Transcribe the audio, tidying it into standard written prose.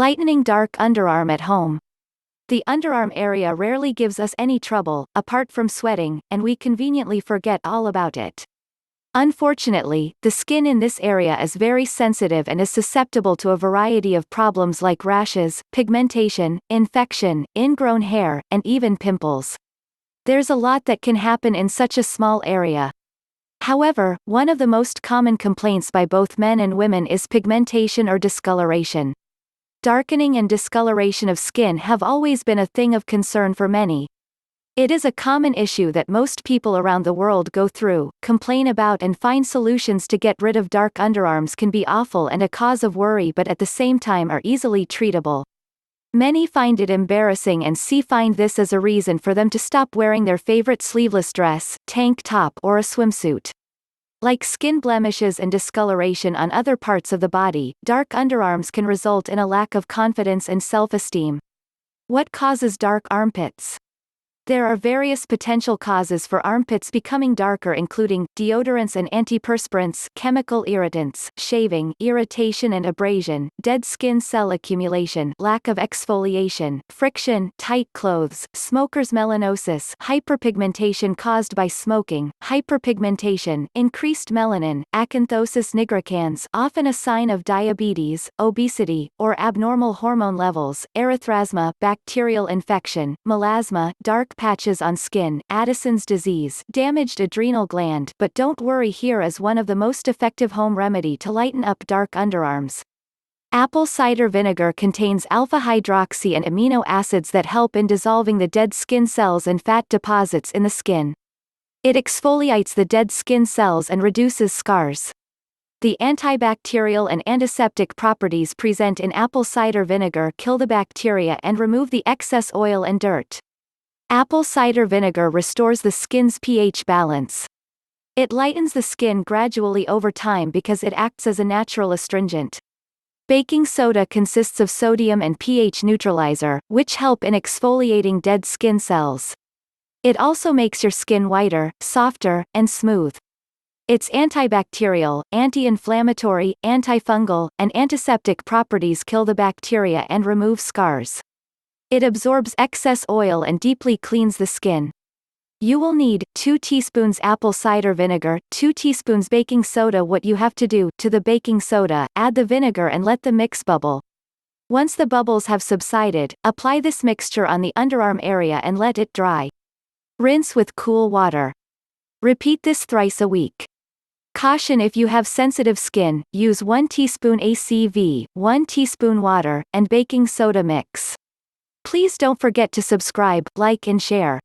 Lightening dark underarm at home. The underarm area rarely gives us any trouble, apart from sweating, and we conveniently forget all about it. Unfortunately, the skin in this area is very sensitive and is susceptible to a variety of problems like rashes, pigmentation, infection, ingrown hair, and even pimples. There's a lot that can happen in such a small area. However, one of the most common complaints by both men and women is pigmentation or discoloration. Darkening and discoloration of skin have always been a thing of concern for many. It is a common issue that most people around the world go through, complain about, and find solutions to get rid of. Dark underarms can be awful and a cause of worry, but at the same time are easily treatable. Many find it embarrassing and find this as a reason for them to stop wearing their favorite sleeveless dress, tank top, or a swimsuit. Like skin blemishes and discoloration on other parts of the body, dark underarms can result in a lack of confidence and self-esteem. What causes dark armpits? There are various potential causes for armpits becoming darker, including deodorants and antiperspirants, chemical irritants, shaving, irritation and abrasion, dead skin cell accumulation, lack of exfoliation, friction, tight clothes, smoker's melanosis, hyperpigmentation caused by smoking, hyperpigmentation, increased melanin, acanthosis nigricans, often a sign of diabetes, obesity, or abnormal hormone levels, erythrasma, bacterial infection, melasma, dark patches on skin, Addison's disease, damaged adrenal gland. But don't worry, here is one of the most effective home remedy to lighten up dark underarms. Apple cider vinegar contains alpha-hydroxy and amino acids that help in dissolving the dead skin cells and fat deposits in the skin. It exfoliates the dead skin cells and reduces scars. The antibacterial and antiseptic properties present in apple cider vinegar kill the bacteria and remove the excess oil and dirt. Apple cider vinegar restores the skin's pH balance. It lightens the skin gradually over time because it acts as a natural astringent. Baking soda consists of sodium and pH neutralizer, which help in exfoliating dead skin cells. It also makes your skin whiter, softer, and smooth. Its antibacterial, anti-inflammatory, antifungal, and antiseptic properties kill the bacteria and remove scars. It absorbs excess oil and deeply cleans the skin. You will need 2 teaspoons apple cider vinegar, 2 teaspoons baking soda. What you have to do, to the baking soda, add the vinegar and let the mix bubble. Once the bubbles have subsided, apply this mixture on the underarm area and let it dry. Rinse with cool water. Repeat this thrice a week. Caution: if you have sensitive skin, use 1 teaspoon ACV, 1 teaspoon water, and baking soda mix. Please don't forget to subscribe, like and share.